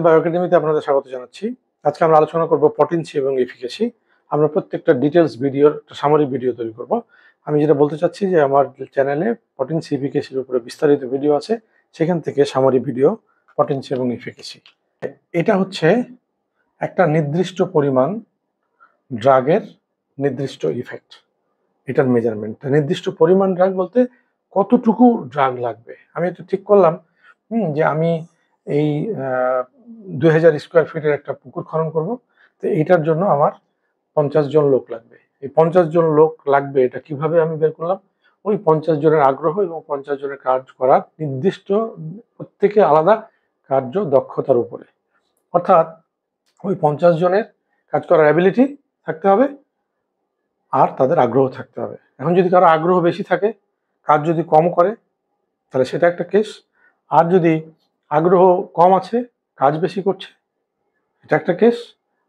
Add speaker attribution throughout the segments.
Speaker 1: Bio একাডেমিতে আপনাদের স্বাগত জানাচ্ছি। আজকে আমরা আলোচনা করব পটেন্সি এবং এফিকাসি। আমরা প্রত্যেকটা ডিটেলস ভিডিওর একটা সামারি ভিডিও তৈরি করব। আমি যেটা বলতে চাচ্ছি যে আমার চ্যানেলে পটেন্সি এফিকাসির উপরে বিস্তারিত ভিডিও আছে, সেখান থেকে সামারি ভিডিও পটেন্সি এবং এফিকাসি। এটা হচ্ছে একটা নির্দিষ্ট পরিমাণ ড্রাগের নির্দিষ্ট ইফেক্ট, এটার মেজারমেন্ট। নির্দিষ্ট পরিমাণ ড্রাগ বলতে কতটুকু ড্রাগ লাগবে। আমি এটা ঠিক করলাম যে আমি এই 2000 স্কোয়ার ফিটের একটা পুকুর খনন করব, তো এটার জন্য আমার 50 জন লোক লাগবে। এই 50 জন লোক লাগবে, এটা কিভাবে আমি বের করলাম? ওই 50 জনের আগ্রহ এবং 50 জনের কাজ করার নির্দিষ্ট প্রত্যেকে আলাদা কার্য দক্ষতার উপরে, অর্থাৎ ওই 50 জনের কাজ করার অ্যাবিলিটি থাকতে হবে আর তাদের আগ্রহ থাকতে হবে। এখন যদি কারো আগ্রহ বেশি থাকে, কাজ যদি কম করে, তাহলে সেটা একটা কেস। আর যদি আগ্রহ কম আছে, কাজ বেশি করছে, এটা একটা কেস।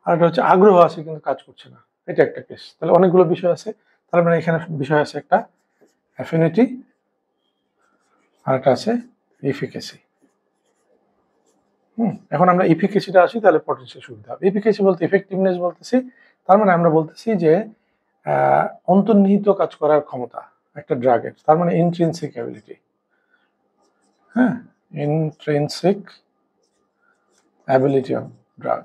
Speaker 1: আর একটা হচ্ছে আগ্রহ আছে কিন্তু কাজ করছে না, এটা একটা কেস। তাহলে অনেকগুলো বিষয় আছে। তার মানে এখানে বিষয় আছে একটা অ্যাফিনিটি, আর একটা আছে এফিকাসি। এখন আমরা এফিকাসিটা আসি, তাহলে পটেনশিয়াল সুবিধা হবে। এফিকাসি বলতে এফেক্টিভনেস বলতেছি, তার মানে আমরা বলতেছি যে অন্তর্নিহিত কাজ করার ক্ষমতা একটা ড্রাগের, তার মানে intrinsic ability. Intrinsic ability of drug.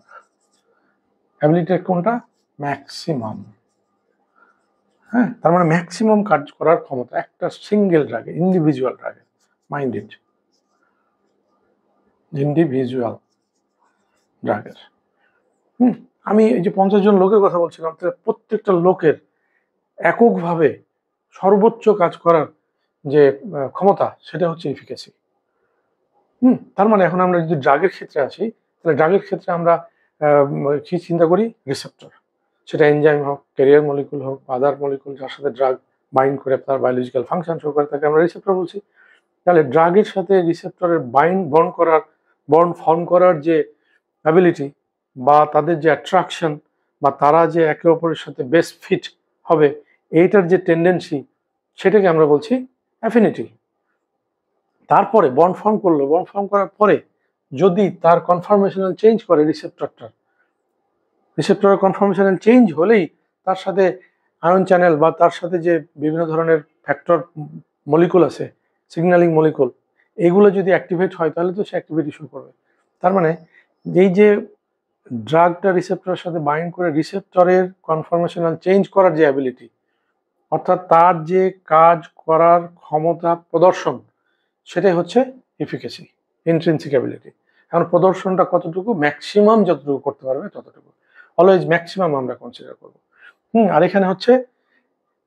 Speaker 1: Ability কোনটা? ম্যাক্সিমাম। তার মানে ম্যাক্সিমাম কাজ করার ক্ষমতা একটা সিঙ্গেল ড্রাগে, ইন্ডিভিজুয়াল ড্রাগে। মাইন্ডেড ইন্ডিভিজুয়াল ড্রাগের। আমি এই যে 50 জন লোকের কথা বলছিলাম, তাহলে প্রত্যেকটা লোকের এককভাবে সর্বোচ্চ কাজ করার যে ক্ষমতা, সেটা হচ্ছে এফিকাসি। তার মানে এখন আমরা যদি ড্রাগের ক্ষেত্রে আসি, তাহলে ড্রাগের ক্ষেত্রে আমরা কি চিন্তা করি? রিসেপ্টর। সেটা এনজাইম হোক, ক্যারিয়ার মলিকুল হোক, আদার মলিকুল যার সাথে ড্রাগ বাইন্ড করে তার বায়োলজিক্যাল ফাংশন শো করে, তাকে আমরা রিসেপ্টর বলছি। তাহলে ড্রাগের সাথে রিসেপ্টরের বন্ড ফর্ম করার যে অ্যাবিলিটি, বা তাদের যে অ্যাট্রাকশন, বা তারা যে একে অপরের সাথে বেস্ট ফিট হবে, এইটার যে টেন্ডেন্সি, সেটাকে আমরা বলছি অ্যাফিনিটি। তারপরে বন্ড ফর্ম করলো, বন্ড ফর্ম করার পরে যদি তার কনফরমেশনাল চেঞ্জ করে রিসেপ্টরের কনফরমেশনাল চেঞ্জ হলেই তার সাথে আয়ন চ্যানেল বা তার সাথে যে বিভিন্ন ধরনের ফ্যাক্টর মলিকুল আছে, সিগন্যালিং মলিকুল, এগুলো যদি অ্যাক্টিভেট হয়, তাহলে তো সে অ্যাক্টিভিটি শুরু করবে। তার মানে এই যে ড্রাগটা রিসেপ্টরের সাথে বাইন্ড করে রিসেপ্টরের কনফরমেশনাল চেঞ্জ করার যে অ্যাবিলিটি, অর্থাৎ তার যে কাজ করার ক্ষমতা প্রদর্শন, সেটাই হচ্ছে এফিকাসি, ইন্ট্রিনসিক অ্যাবিলিটি। এখন প্রদর্শনটা কতটুকু? ম্যাক্সিমাম যতটুকু করতে পারবে ততটুকু, অলওয়েজ ম্যাক্সিমাম আমরা কনসিডার করবো। আর এখানে হচ্ছে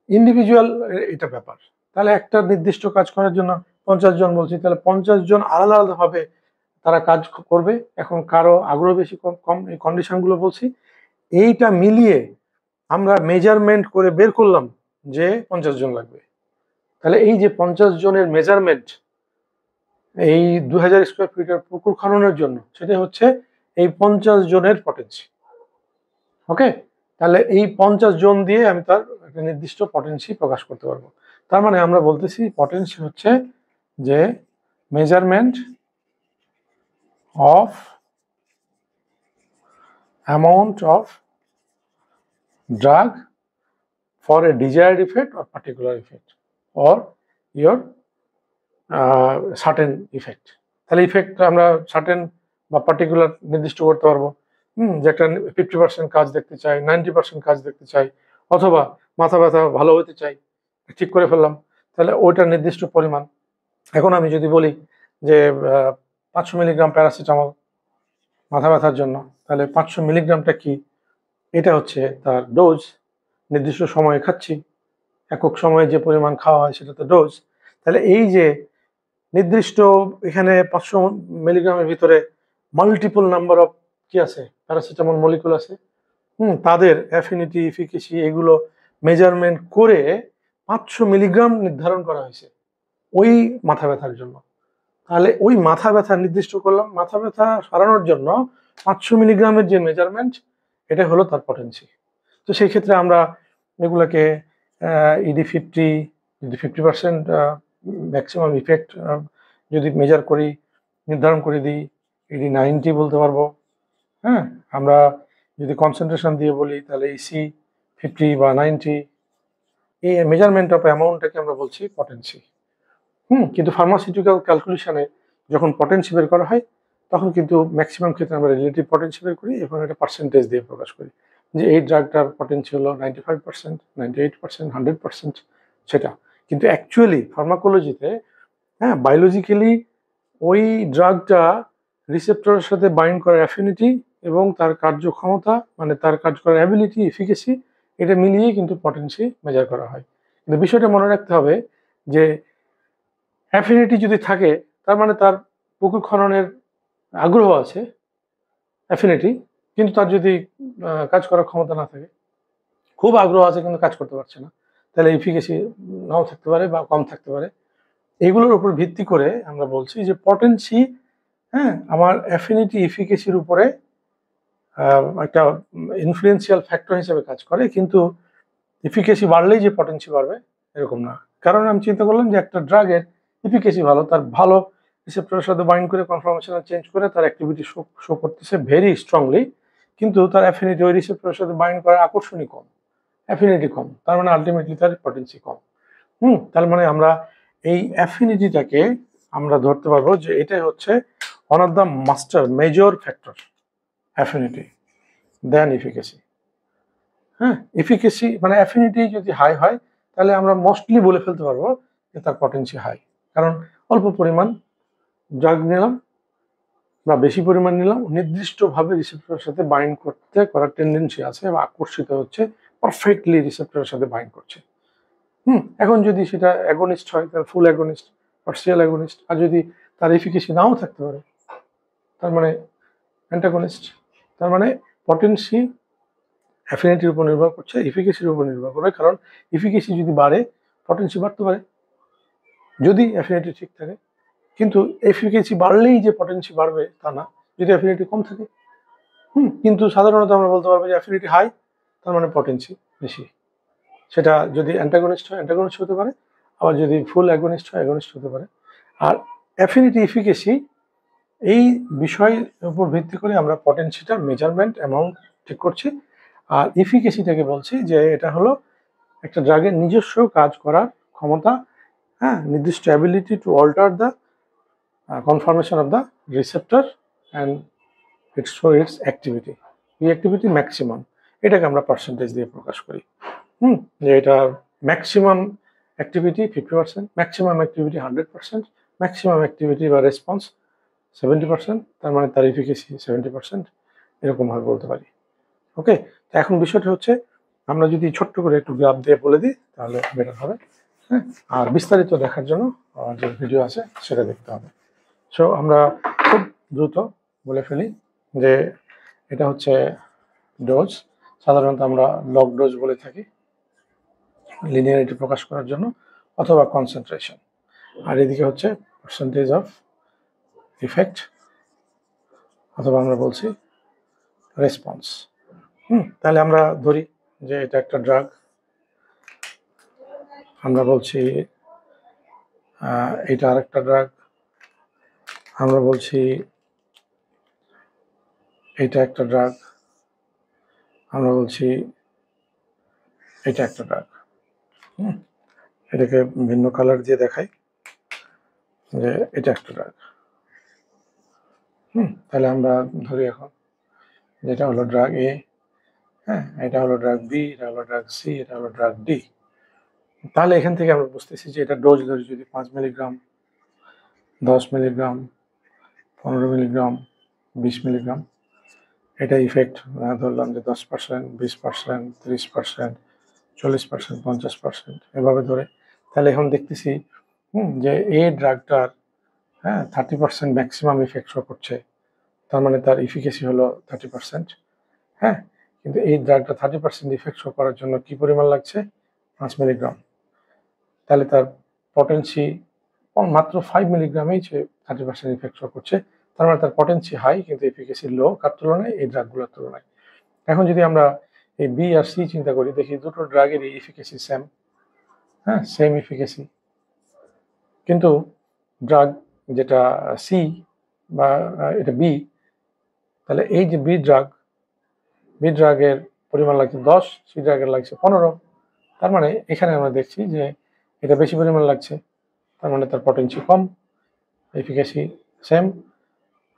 Speaker 1: ইন্ডিভিজুয়াল এটা ব্যাপার। তাহলে একটা নির্দিষ্ট কাজ করার জন্য 50 জন বলছি, তাহলে 50 জন আলাদা আলাদাভাবে তারা কাজ করবে। এখন কারো আগ্রহ বেশি কম, এই কন্ডিশনগুলো বলছি। এইটা মিলিয়ে আমরা মেজারমেন্ট করে বের করলাম যে 50 জন লাগবে। তাহলে এই যে 50 জনের মেজারমেন্ট এই 2000 স্কোয়ার ফিটের পুকুর খননের জন্য, সেটা হচ্ছে এই 50 জনের পটেন্সি। ওকে, তাহলে এই 50 জন দিয়ে আমি তার একটা নির্দিষ্ট পটেন্সি প্রকাশ করতে পারবো। তার মানে আমরা বলতেছি পটেন্সি হচ্ছে যে measurement of amount of drug for a desired effect or particular effect or your certain effect. তাহলে ইফেক্ট আমরা সার্টেন বা পার্টিকুলার নির্দিষ্ট করতে পারবো। যে একটা 50% কাজ দেখতে চাই, 90% কাজ দেখতে চাই, অথবা মাথা ব্যথা ভালো হতে চাই, ঠিক করে ফেললাম, তাহলে ওইটা নির্দিষ্ট পরিমাণ। এখন আমি যদি বলি যে 500 মিলিগ্রাম প্যারাসিটামল মাথা ব্যথার জন্য, তাহলে 500 মিলিগ্রামটা কি? এটা হচ্ছে তার ডোজ। নির্দিষ্ট সময়ে খাচ্ছি, একক সময়ে যে পরিমাণ খাওয়া হয় সেটা তো ডোজ। তাহলে এই যে নির্দিষ্ট এখানে 500 মিলিগ্রামের ভিতরে মাল্টিপল নাম্বার অফ কি আছে, প্যারাসিটামল মলিকুল আছে, তাদের অ্যাফিনিটি, এফিকাসি, এগুলো মেজারমেন্ট করে 500 মিলিগ্রাম নির্ধারণ করা হয়েছে ওই মাথা ব্যথার জন্য। তাহলে ওই মাথা ব্যথা নির্দিষ্ট করলাম, মাথা ব্যথা সারানোর জন্য 500 মিলিগ্রামের যে মেজারমেন্ট, এটা হলো তার পটেন্সি। তো সেই ক্ষেত্রে আমরা এগুলোকে ED50, যদি 50% ম্যাক্সিমাম ইফেক্ট যদি মেজার করি, নির্ধারণ করে দিই, ED 90 বলতে পারবো। হ্যাঁ, আমরা যদি কনসেন্ট্রেশন দিয়ে বলি তাহলে EC 50 বা 90, এই মেজারমেন্ট অফ অ্যামাউন্টটাকে আমরা বলছি পটেন্সি। কিন্তু ফার্মাসিউটিক্যাল ক্যালকুলেশনে যখন পটেন্সি বের করা হয় তখন কিন্তু ম্যাক্সিমাম ক্ষেত্রে আমরা রিলেটিভ পটেন্সি বের করি এবং এটা পার্সেন্টেজ দিয়ে প্রকাশ করি, যে এই ড্রাগটার পটেন্সি হলো 95%, 98%, 100%, সেটা। কিন্তু অ্যাকচুয়ালি ফার্মাকোলজিতে, হ্যাঁ, বায়োলজিক্যালি ওই ড্রাগটা রিসেপ্টরের সাথে বাইন্ড করার অ্যাফিনিটি এবং তার কার্যক্ষমতা, মানে তার কাজ করার অ্যাবিলিটি, এফিকেসি, এটা মিলিয়েই কিন্তু পটেন্সি মেজার করা হয়। কিন্তু বিষয়টা মনে রাখতে হবে যে অ্যাফিনিটি যদি থাকে তার মানে তার পুকুর খননের আগ্রহ আছে, অ্যাফিনিটি, কিন্তু তার যদি কাজ করার ক্ষমতা না থাকে, খুব আগ্রহ আছে কিন্তু কাজ করতে পারছে না, তাহলে এফিকেসি নাও থাকতে পারে বা কম থাকতে পারে। এগুলোর উপর ভিত্তি করে আমরা বলছি যে পটেন্সি, হ্যাঁ, আমার অ্যাফিনিটি এফিকেসির উপরে একটা ইনফ্লুয়েন্সিয়াল ফ্যাক্টর হিসেবে কাজ করে, কিন্তু এফিকেসি বাড়লেই যে পটেন্সি বাড়বে এরকম না। কারণ আমি চিন্তা করলাম যে একটা ড্রাগের এফিকেসি ভালো, তার ভালো রিসেপ্টরের সাথে বাইন্ড করে কনফার্মেশনাল চেঞ্জ করে তার অ্যাক্টিভিটি শো করতেছে ভেরি স্ট্রংলি, কিন্তু তার অ্যাফিনিটি ওই রিসেপ্টরের সাথে বাইন্ড করার আকর্ষণই কম, অ্যাফিনিটি কম, তার মানে আলটিমেটলি তার পটেন্সি কম। তার মানে আমরা এই অ্যাফিনিটিটাকে আমরা ধরতে পারবো যে এটাই হচ্ছে one of the master major factor, affinity then efficacy. হ্যাঁ, এফিকেসি মানে অ্যাফিনিটি যদি হাই হয় তাহলে আমরা মোস্টলি বলে ফেলতে পারবো যে তার পটেন্সি হাই, কারণ অল্প পরিমাণ ড্রাগ নিলাম বা বেশি পরিমাণ নিলাম, নির্দিষ্টভাবে রিসেপ্টরের সাথে বাইন্ড করতে করার টেন্ডেন্সি আছে বা আকর্ষিত হচ্ছে, পারফেক্টলি রিসেপ্টরের সাথে বাইন্ড করছে। এখন যদি সেটা অ্যাগনিস্ট হয় তার ফুল অ্যাগনিস্ট, পার্সিয়াল অ্যাগনিস্ট, আর যদি তার এফিকেসি নাও থাকতে পারে তার মানে অ্যান্টাগনিস্ট। তার মানে পটেন্সি অ্যাফিনিটির উপর নির্ভর করছে, এফিকেসির উপর নির্ভর করে, কারণ এফিকেসি যদি বাড়ে পটেন্সি বাড়তে পারে যদি অ্যাফিনিটি ঠিক থাকে, কিন্তু এফিকেসি বাড়লেই যে পটেন্সি বাড়বে তা না, যদি অ্যাফিনিটি কম থাকে। কিন্তু সাধারণত আমরা বলতে পারবো যে অ্যাফিনিটি হাই তার মানে পটেন্সি বেশি। সেটা যদি অ্যান্টাগনিস্ট হয় অ্যান্টাগনিস্ট হতে পারে, আবার যদি ফুল অ্যাগনিস্ট হয় অ্যাগনিস্ট হতে পারে। আর অ্যাফিনিটি এফিকেসি এই বিষয়ের উপর ভিত্তি করে আমরা পটেন্সিটার মেজারমেন্ট অ্যামাউন্ট ঠিক করছি, আর এফিকেসিটাকে বলছি যে এটা হলো একটা ড্রাগের নিজস্ব কাজ করার ক্ষমতা, হ্যাঁ, নির্দিষ্ট ability to alter the conformation of the receptor and its activity, এই অ্যাক্টিভিটি ম্যাক্সিমাম, এটাকে আমরা পার্সেন্টেজ দিয়ে প্রকাশ করি। যে এটার maximum activity 50%, maximum activity 100%, maximum activity বা রেসপন্স 70%, তার মানে তার এফিকেসি 70%, এরকমভাবে বলতে পারি। ওকে, তো এখন বিষয়টা হচ্ছে আমরা যদি ছোট্ট করে একটু গ্রাফ দিয়ে বলে দিই তাহলে বেটার হবে। হ্যাঁ, আর বিস্তারিত দেখার জন্য যে ভিডিও আছে সেটা দেখতে হবে। সো আমরা খুব দ্রুত বলে ফেলি যে এটা হচ্ছে ডোজ, সাধারণত আমরা লগ ডোজ বলে থাকি লিনিয়ারিটি প্রকাশ করার জন্য, অথবা কনসেন্ট্রেশন, আর এদিকে হচ্ছে পার্সেন্টেজ অফ ইফেক্ট, অথবা আমরা বলছি রেসপন্স। তাহলে আমরা ধরি যে এটা একটা ড্রাগ, আমরা বলছি এটা আরেকটা ড্রাগ, আমরা বলছি এটা একটা ড্রাগ, আমরা বলছি এটা একটা ড্রাগ। এটাকে ভিন্ন কালার দিয়ে দেখাই যে এটা একটা ড্রাগ। তাহলে আমরা ধরি এখন যেটা হলো ড্রাগ এ, হ্যাঁ, এটা হলো ড্রাগ বি, এটা হলো ড্রাগ সি, এটা হলো ড্রাগ ডি। তাহলে এখান থেকে আমরা বুঝতেছি যে এটা ডোজ ধরি যদি 5 মিলিগ্রাম, 10 মিলিগ্রাম, 15 মিলিগ্রাম, 20 মিলিগ্রাম, এটা ইফেক্ট ধরলাম যে 10%, 20%, 30%, 40%, 50%, এভাবে ধরে। তাহলে এখন দেখতেছি যে এই ড্রাগটার, হ্যাঁ, 30% ম্যাক্সিমাম ইফেক্ট শো করছে, তার মানে তার ইফিকেসি হলো 30%। হ্যাঁ, কিন্তু এই ড্রাগটা 30% ইফেক্ট শো করার জন্য কি পরিমাণ লাগছে? 5 মিলিগ্রাম। তাহলে তার পটেন্সি মাত্র 5 মিলিগ্রামেই সে 30% ইফেক্ট শো করছে, তার মানে তার পটেন্সি হাই কিন্তু এফিকেসি লো, কার তুলনায়? এই ড্রাগগুলোর তুলনায়। এখন যদি আমরা এই বি আর সি চিন্তা করি, দেখি দুটো ড্রাগেরই এফিকেসি সেম, হ্যাঁ, সেম এফিকেসি, কিন্তু ড্রাগ যেটা সি, বা এটা বি, তাহলে এই যে বি ড্রাগের পরিমাণ লাগছে 10, সি ড্রাগের লাগছে 15। তার মানে এখানে আমরা দেখছি যে এটা বেশি পরিমাণ লাগছে, তার মানে তার পটেন্সি কম, এফিকাসি সেম।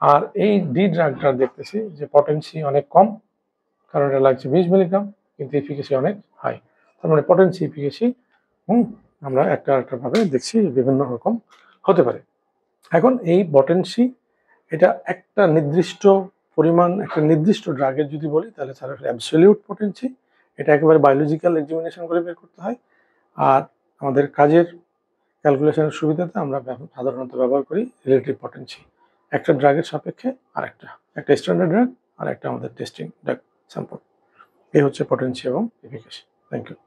Speaker 1: আর এই ডি ড্রাগটা দেখতেছি যে পটেন্সি অনেক কম, কারণ এটা লাগছে 20 মিলিগ্রাম, কিন্তু এফিকাসি অনেক হাই। তার মানে পটেন্সি এফিকাসি আমরা একটা ভাবে দেখছি বিভিন্ন রকম হতে পারে। এখন এই পটেন্সি এটা একটা নির্দিষ্ট পরিমাণ, একটা নির্দিষ্ট ড্রাগের যদি বলি তাহলে তার অ্যাবসলিউট পটেন্সি, এটা একেবারে বায়োলজিক্যাল এক্সামিনেশন করে বের করতে হয়। আর আমাদের কাজের ক্যালকুলেশনের সুবিধাতে আমরা সাধারণত ব্যবহার করি রিলেটিভ পটেন্সি, একটা ড্রাগের সাপেক্ষে একটা স্ট্যান্ডার্ড ড্রাগ আর একটা আমাদের টেস্টিং ড্রাগ স্যাম্পল। এই হচ্ছে পটেন্সি এবং এফিকাসি। Thank you.